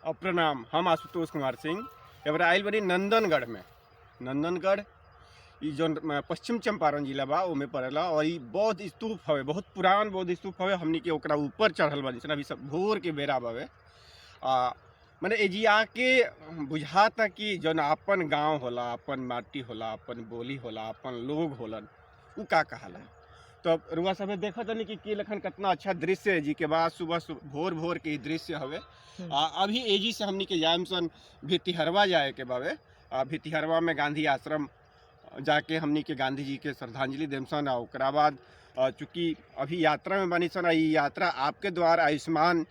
और प्रणाम। हम आशुतोष कुमार सिंह एबार आयल बनी नंदनगढ़ में। नंदनगढ़ ई जो पश्चिम चंपारण जिला बा ओमे पड़ेला और ई बौद्ध स्तूप हवे, बहुत पुरान बौद्ध स्तूप हवे। हमनी के ओकरा ऊपर चढ़ल बानी सन, अभी सब भोर के बेरा बावे। मैंने एजिया के बुझाता कि जौन आपन गांव होला, अपन माटी होला, अपन बोली होला, अपन लोग होलन, उ का कहाला। तो रुआ सब देखा तनी कि लखन कितना अच्छा दृश्य है जी के बाद सुबह भोर भोर के दृश्य हवे। अभी एजी से हमनी के जाम सन भितिहरवा जाए के बावे। भितिहरवा में गांधी आश्रम जाके हमनी के गांधी जी के श्रद्धांजलि देम सन। ओकरा बाद चूँकि अभी यात्रा में बनी सन, ई यात्रा आपके द्वार आयुष्मान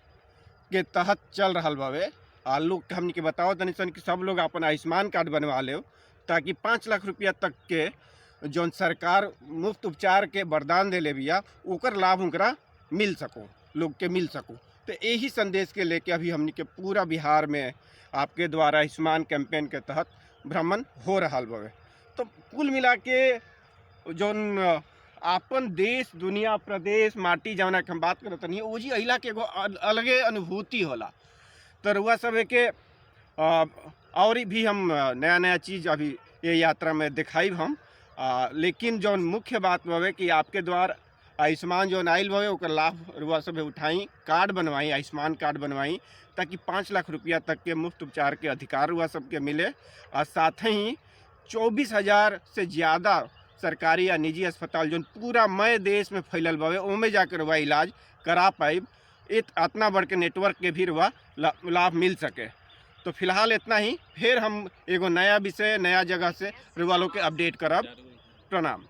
के तहत चल रहा बावे। लोग हमनी के बताओ तनी सन कि सब लोग अपन आयुष्मान कार्ड बनवा ले, ताकि 5 लाख रुपया तक के जौन सरकार मुफ्त उपचार के वरदान दे ले बिया ओकर लाभ उनकरा मिल सको, लोग के मिल सको। तो यही संदेश के लेके अभी हमनी के पूरा बिहार में आपके द्वारा आयुष्मान कैंपेन के तहत भ्रमण हो रहा बावे। तो कुल मिला के जौन आपन देश दुनिया प्रदेश माटी जौना के हम बात करत नहीं, ओजी अहिला के एगो अलगे अनुभूति होला। तो रुआ सब के और भी हम नया नया चीज़ अभी ये यात्रा में दिखाई हम। लेकिन जौन मुख्य बात बावे कि आपके द्वार आयुष्मान जौन आयल बावे ओकर लाभ रुआ सब उठाई, कार्ड बनवाई, आयुष्मान कार्ड बनवाई, ताकि 5 लाख रुपया तक के मुफ्त उपचार के अधिकार रुआ सबके मिले। और साथ ही 24,000 से ज़्यादा सरकारी या निजी अस्पताल जो पूरा मय देश में फैलल बावे ओमे जाकर वह इलाज करा पाई, इतना बढ़ के नेटवर्क के भी रुआ लाभ मिल सके। तो फिलहाल इतना ही, फिर हम एगो नया विषय नया जगह से रुआ लोग के अपडेट करब। प्रणाम।